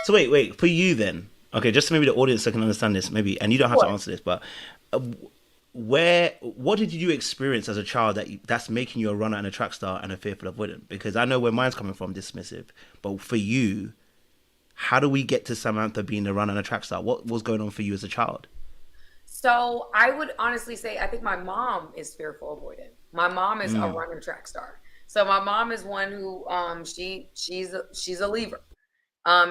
So wait, for you then. Okay, just so maybe the audience can understand this, maybe, and you don't have to What? answer this, but uh, what did you experience as a child that's making you a runner and a track star and a fearful avoidant? Because I know where mine's coming from, dismissive, but for you, how do we get to Samantha being a runner and a track star? What was going on for you as a child? So I would honestly say I think my mom is fearful avoidant. My mom is a Mm, runner track star. So my mom is one who she's a lever.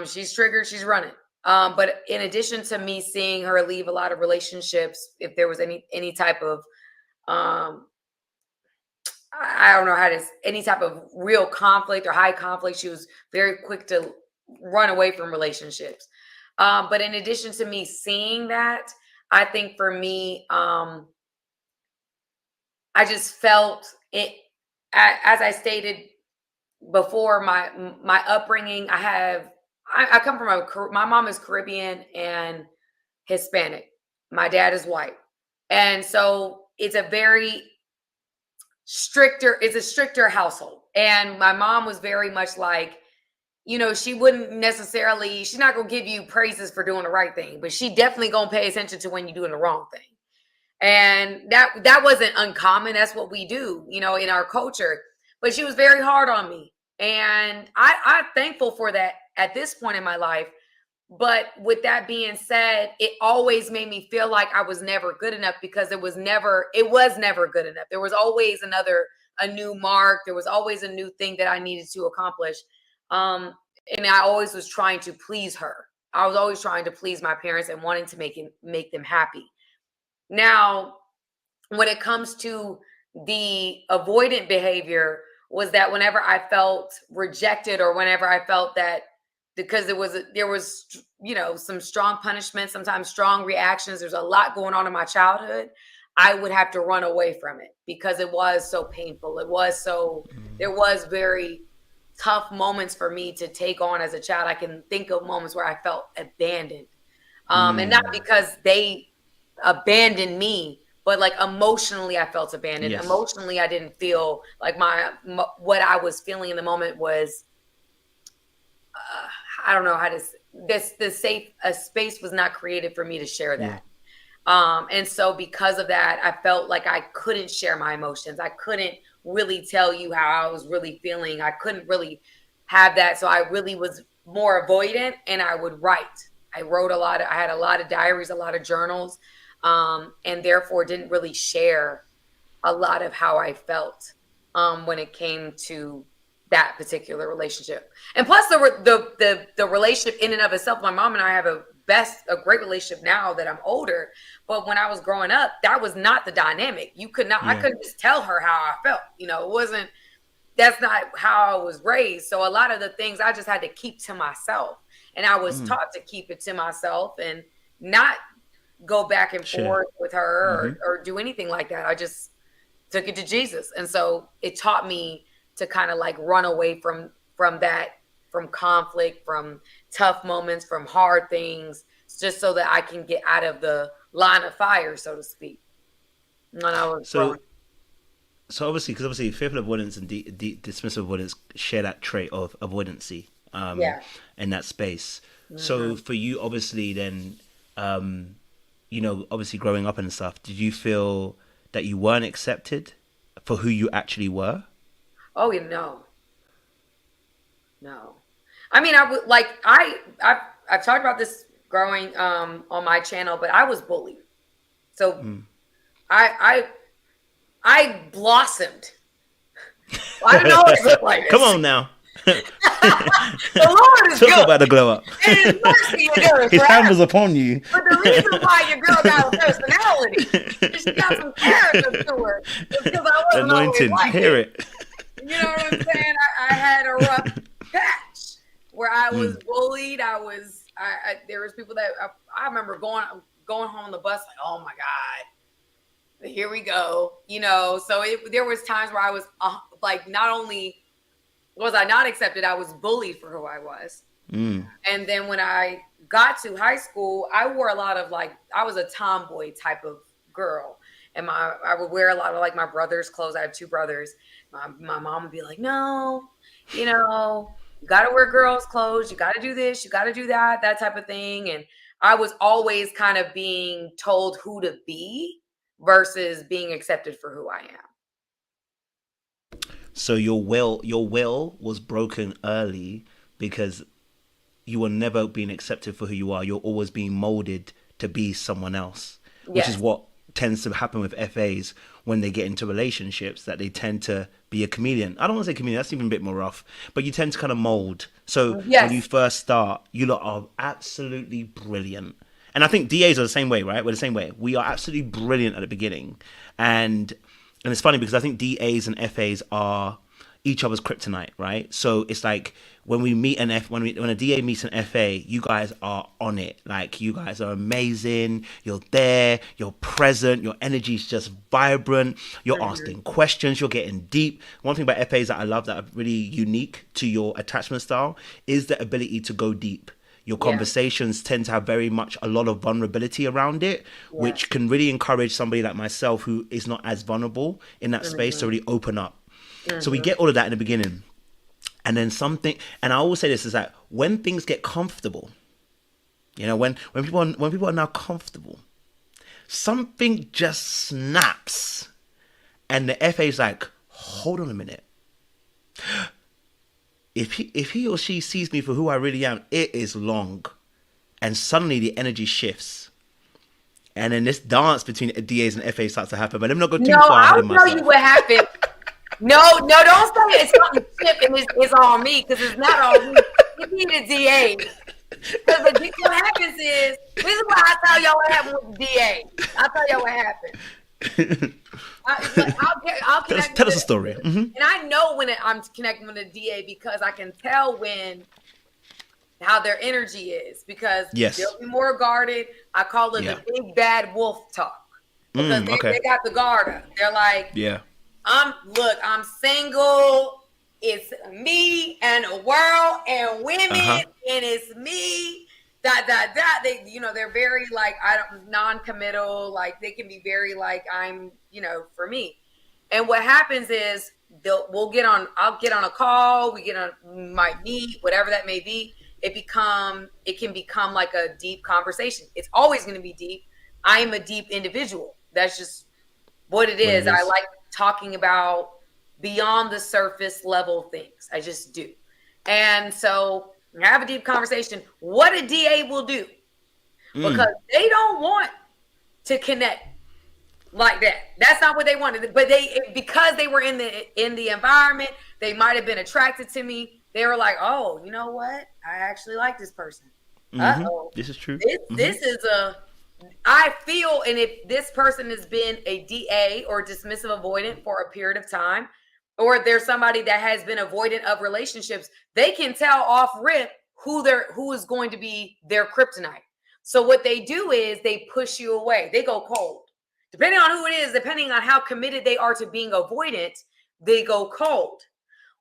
She's triggered, she's running. But in addition to me seeing her leave a lot of relationships, if there was any type of um I don't know how to any type of real conflict or high conflict, she was very quick to run away from relationships. But in addition to me seeing that, I think for me, I just felt it as I stated before my upbringing. I come from my mom is Caribbean and Hispanic. My dad is white. And so it's a stricter household. And my mom was very much like, she wouldn't necessarily, she's not gonna give you praises for doing the right thing, but she definitely gonna pay attention to when you're doing the wrong thing. And that wasn't uncommon. That's what we do, in our culture. But she was very hard on me, and I'm thankful for that at this point in my life. But with that being said, it always made me feel like I was never good enough, because it was never good enough. There was always a new mark. There was always a new thing that I needed to accomplish. Um, and I always was trying to please her. I was always trying to please my parents and wanting to make them happy. Now, when it comes to the avoidant behavior, was that whenever I felt rejected, or whenever I felt that, because there was some strong punishment, sometimes strong reactions, there's a lot going on in my childhood, I would have to run away from it because it was so painful. There was very tough moments for me to take on as a child. I can think of moments where I felt abandoned, and not mm, because they abandoned me, but like emotionally I felt abandoned. yes. Emotionally, I didn't feel like what I was feeling in the moment was, I don't know how to this safe a space was not created for me to share Yeah. that. And so because of that, I felt like I couldn't share my emotions. I couldn't really tell you how I was really feeling. I couldn't really have that. So I really was more avoidant, and I would write. I had a lot of diaries, a lot of journals, and therefore didn't really share a lot of how I felt, when it came to that particular relationship. And plus, the relationship in and of itself, my mom and I have a great relationship now that I'm older. But when I was growing up, that was not the dynamic. I Yeah. couldn't just tell her how I felt. It wasn't. That's not how I was raised. So a lot of the things I just had to keep to myself, and I was Mm, taught to keep it to myself and not go back and share. forth with her, Hmm. or do anything like that. I just took it to Jesus. And so it taught me to kind of like run away from that, from conflict, from tough moments, from hard things, just so that I can get out of the line of fire, so to speak, when I was growing. So obviously, because obviously, fearful avoidance and dismissive avoidance share that trait of avoidancy, Yeah. in that space. So Hmm. for you, obviously, then, um, obviously growing up and stuff, did you feel that you weren't accepted for who you actually were? Oh, no, no. I mean, I would like I've talked about this growing on my channel, but I was bullied. So Mm. I I blossomed. Well, I didn't always look like Come this. on now. The Lord is Talk good, about the glow up. and His mercy endures His hand was forever. upon you. But the reason why your girl got a personality, and she got some character to her, is because I wasn't always Anointing. like Hear this. it. You know what I'm saying? I had a rough patch where I was Mm. bullied. There was people that I remember going home on the bus like, oh my God, here we go. So there was times where I was like, not only was I not accepted, I was bullied for who I was. Mm. And then when I got to high school, I wore a lot of like, I was a tomboy type of girl. And I would wear a lot of like my brother's clothes. I have two brothers. My mom would be like, no, you know, You got to wear girls' clothes. You got to do this. You got to do that type of thing. And I was always kind of being told who to be versus being accepted for who I am. So your will was broken early because you were never being accepted for who you are. You're always being molded to be someone else, which is Yes. what tends to happen with FAs when they get into relationships, that they tend to be a chameleon. I don't want to say chameleon, that's even a bit more rough, but you tend to kind of mold. So when you Yes. first start, you lot are absolutely brilliant. And I think DAs are the same way, right? We're the same way. We are absolutely brilliant at the beginning. And it's funny because I think DAs and FAs are each other's kryptonite, right? So it's like when we meet when a DA meets an FA, you guys are on it. Like, you guys are amazing. You're there. You're present. Your energy is just vibrant. You're asking questions. You're getting deep. One thing about FAs that I love that are really unique to your attachment style is the ability to go deep. Your Yeah. conversations tend to have very much a lot of vulnerability around it, which can really encourage somebody like myself who is not as vulnerable in that space to really open up. So we get all of that in the beginning. And then and I always say this, is that when things get comfortable, when people are now comfortable, something just snaps. And the FA is like, hold on a minute. If he or she sees me for who I really am, it is long. And suddenly the energy shifts. And then this dance between DAs and FAs starts to happen. But let me not go too No, far ahead I'll of tell you myself. what happened. No, don't say it's something chip and it's on me, because it's not on me. It be the DA. Because what happens is, this is why I tell y'all what happened with the DA. I'll tell y'all what happened. I'll connect Tell with us a story. and I know when I'm connecting with a DA because I can tell how their energy is, because Yes. they'll be more guarded. I call it the big bad wolf talk, because they got the guard up. They're like, Yeah. I'm single. It's me and the world and women, and it's me. They're very like, non-committal. Like, they can be very like, I'm, for me. And what happens is I'll get on a call. We might meet, whatever that may be. It can become like a deep conversation. It's always going to be deep. I am a deep individual. That's just what it is. I like talking about beyond the surface level things. I just do. And so have a deep conversation. What a DA will do, because they don't want to connect like that. That's not what they wanted. But because they were in the environment, they might have been attracted to me. They were like, oh, you know what? I actually like this person. Uh-oh. This is true. This is I feel, and if this person has been a DA or dismissive avoidant for a period of time, or if there's somebody that has been avoidant of relationships, they can tell off rip who is going to be their kryptonite. So what they do is they push you away. They go cold. Depending on who it is, depending on how committed they are to being avoidant, they go cold.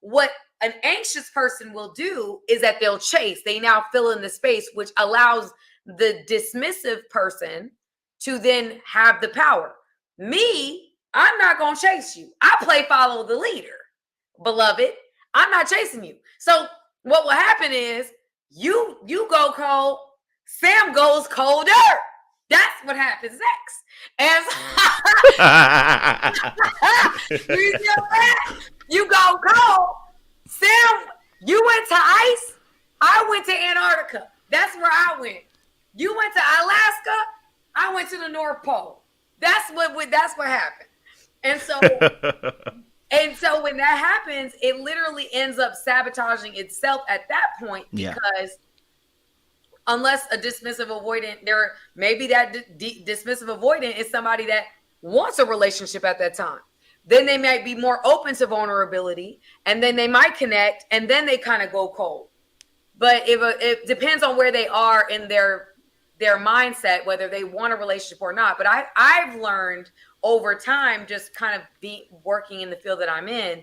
What an anxious person will do is that they'll chase. They now fill in the space, which allows the dismissive person to then have the power. Me, I'm not going to chase you. I play follow the leader, beloved. I'm not chasing you. So what will happen is you go cold, Sam goes colder. That's what happens next. And you go cold. Sam, you went to ice. I went to Antarctica. That's where I went. You went to Alaska. I went to the North Pole. That's what happened. And so when that happens, it literally ends up sabotaging itself at that point, because unless a dismissive avoidant, maybe that dismissive avoidant is somebody that wants a relationship at that time. Then they might be more open to vulnerability, and then they might connect, and then they kind of go cold. But it depends on where they are in their mindset, whether they want a relationship or not. But I've learned over time, just kind of working in the field that I'm in,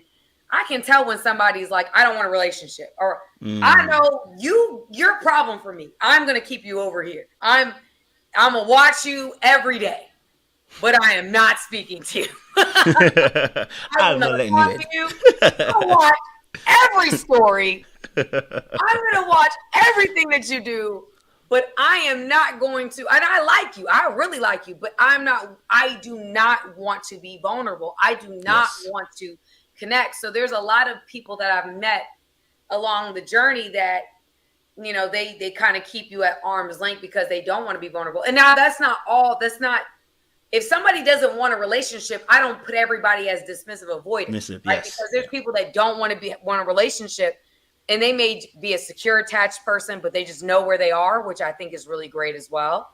I can tell when somebody's like, I don't want a relationship, or I know you're a problem for me. I'm going to keep you over here. I'm going to watch you every day, but I am not speaking to you. I'm not letting you in. I watch every story, I'm going to watch everything that you do, but I am not going to, and I like you. I really like you, but I do not want to be vulnerable. I do not Yes. want to connect. So there's a lot of people that I've met along the journey that, they kind of keep you at arm's length because they don't want to be vulnerable. And now that's not, if somebody doesn't want a relationship, I don't put everybody as dismissive avoidant, right? Yes. Because there's people that don't want a relationship, and they may be a secure attached person, but they just know where they are, which I think is really great as well.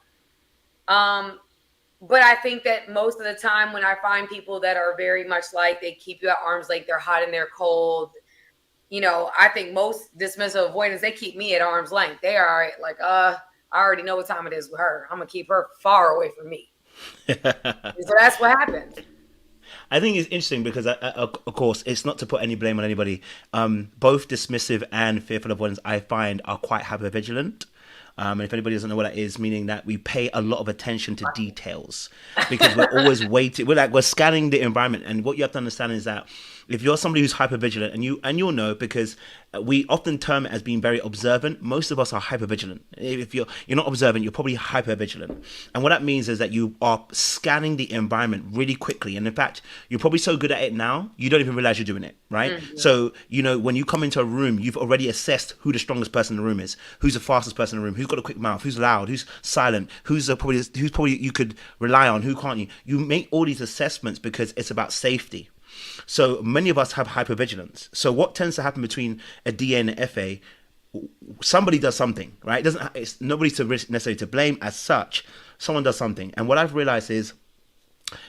But I think that most of the time when I find people that are very much like, they keep you at arm's length, they're hot and they're cold. I think most dismissive avoidants, they keep me at arm's length. They are like, I already know what time it is with her. I'm going to keep her far away from me. So that's what happens. I think it's interesting because, of course, it's not to put any blame on anybody. Both dismissive and fearful avoidance, I find, are quite hypervigilant. And if anybody doesn't know what that is, meaning that we pay a lot of attention to details because we're always waiting. We're scanning the environment. And what you have to understand is that if you're somebody who's hypervigilant, and you'll know because we often term it as being very observant. Most of us are hypervigilant. If you're not observant, you're probably hypervigilant. And what that means is that you are scanning the environment really quickly. And in fact, you're probably so good at it now, you don't even realize you're doing it, right? Mm-hmm. So, when you come into a room, you've already assessed who the strongest person in the room is, who's the fastest person in the room, who's got a quick mouth, who's loud, who's silent, who's probably you could rely on, who can't you? You make all these assessments because it's about safety. So many of us have hypervigilance. So what tends to happen between a DA and an FA? Somebody does something, right? It's nobody necessarily to blame as such. Someone does something, and what I've realized is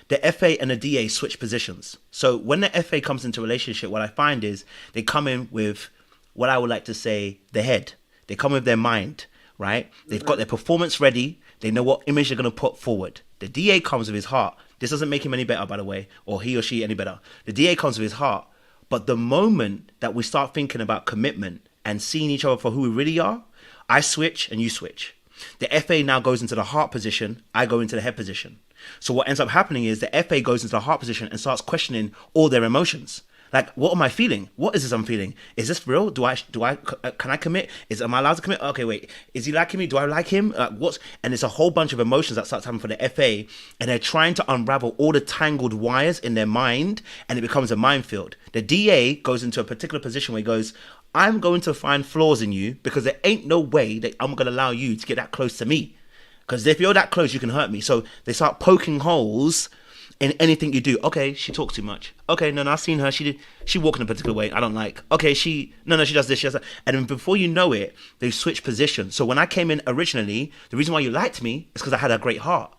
the FA and the DA switch positions. So when the FA comes into a relationship, what I find is they come in with what I would like to say the head. They come with their mind, right? They've got their performance ready. They know what image they're going to put forward. The DA comes with his heart. This doesn't make him any better, by the way, or he or she any better. The DA comes with his heart. But the moment that we start thinking about commitment and seeing each other for who we really are, I switch and you switch. The FA now goes into the heart position. I go into the head position. So what ends up happening is the FA goes into the heart position and starts questioning all their emotions. Like, what am I feeling? What is this I'm feeling? Is this real? Can I commit? Am I allowed to commit? Okay, wait. Is he liking me? Do I like him? And it's a whole bunch of emotions that starts happening for the FA, and they're trying to unravel all the tangled wires in their mind, and it becomes a minefield. The DA goes into a particular position where he goes, I'm going to find flaws in you because there ain't no way that I'm going to allow you to get that close to me. Because if you're that close, you can hurt me. So they start poking holes in anything you do. Okay, she talks too much. Okay, no, I've seen her. She walks in a particular way I don't like. Okay, she does this, she does that. And then before you know it, they switch positions. So when I came in originally, the reason why you liked me is because I had a great heart.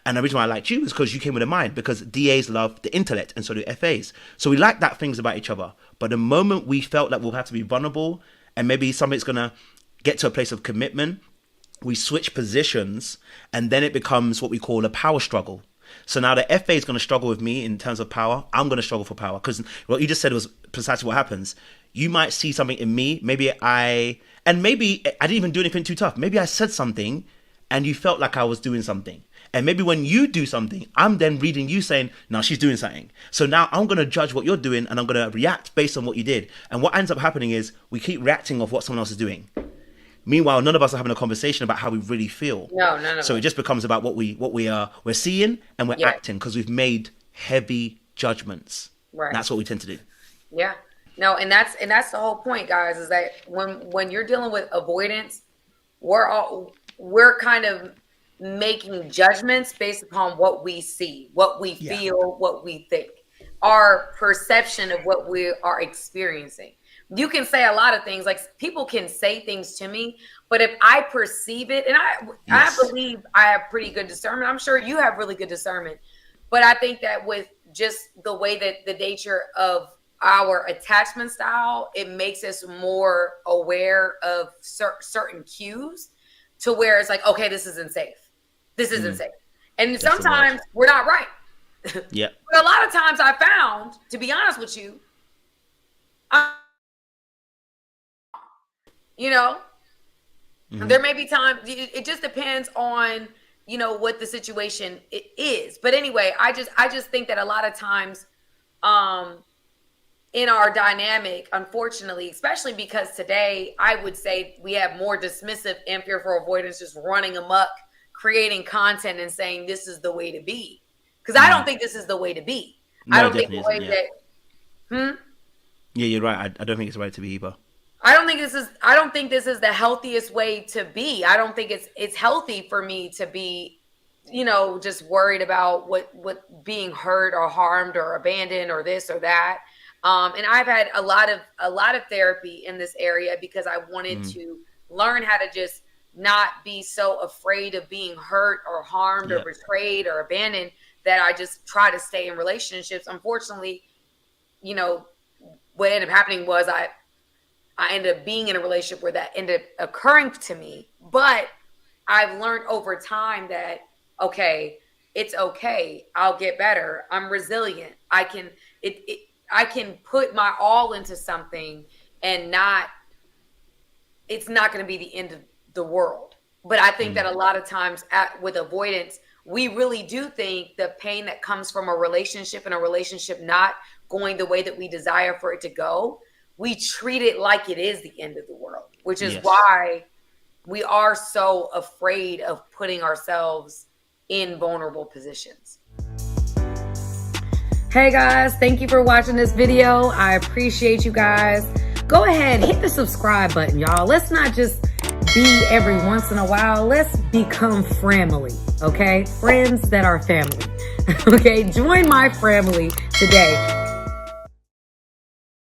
And the reason why I liked you is because you came with a mind, because DAs love the intellect and so do FAs. So we like that things about each other. But the moment we felt that we'll have to be vulnerable and maybe something's going to get to a place of commitment, we switch positions and then it becomes what we call a power struggle. So now the FA is going to struggle with me in terms of power. I'm going to struggle for power because what you just said was precisely what happens. You might see something in me. Maybe I didn't even do anything too tough. Maybe I said something and you felt like I was doing something. And maybe when you do something, I'm then reading you saying, no, she's doing something. So now I'm going to judge what you're doing and I'm going to react based on what you did. And what ends up happening is we keep reacting off what someone else is doing. Meanwhile, none of us are having a conversation about how we really feel. No, none of us. So it just becomes about what we're seeing and we're acting because we've made heavy judgments. Right. And that's what we tend to do. Yeah. No, and that's the whole point, guys, is that when you're dealing with avoidance, we're kind of making judgments based upon what we see, what we feel, what we think, our perception of what we are experiencing. You can say a lot of things, like people can say things to me, but if I perceive it, and I believe I have pretty good discernment. I'm sure you have really good discernment, but I think that with just the way that the nature of our attachment style, it makes us more aware of certain cues to where it's like, okay, this isn't safe. This isn't safe. And sometimes we're not right. Yeah. But a lot of times I found, to be honest with you, there may be times, it just depends on, what the situation is. But anyway, I just think that a lot of times, in our dynamic, unfortunately, especially because today I would say we have more dismissive and fearful avoidance just running amok, creating content and saying this is the way to be. Because I don't think this is the way to be. No, I it don't think definitely the isn't. way Yeah. that Yeah, you're right. I don't think it's right to be either. I don't think this is the healthiest way to be. I don't think it's healthy for me to be, just worried about what being hurt or harmed or abandoned or this or that. And I've had a lot of therapy in this area because I wanted to learn how to just not be so afraid of being hurt or harmed or betrayed or abandoned that I just try to stay in relationships. Unfortunately, what ended up happening was I ended up being in a relationship where that ended up occurring to me. But I've learned over time that, okay, it's okay. I'll get better. I'm resilient. I can put my all into something and it's not going to be the end of the world. But I think that a lot of times with avoidance, we really do think the pain that comes from a relationship and a relationship not going the way that we desire for it to go, we treat it like it is the end of the world, which is why we are so afraid of putting ourselves in vulnerable positions. Hey guys, thank you for watching this video. I appreciate you guys. Go ahead, hit the subscribe button, y'all. Let's not just be every once in a while. Let's become Framily, okay? Friends that are family. Okay, join my Framily today.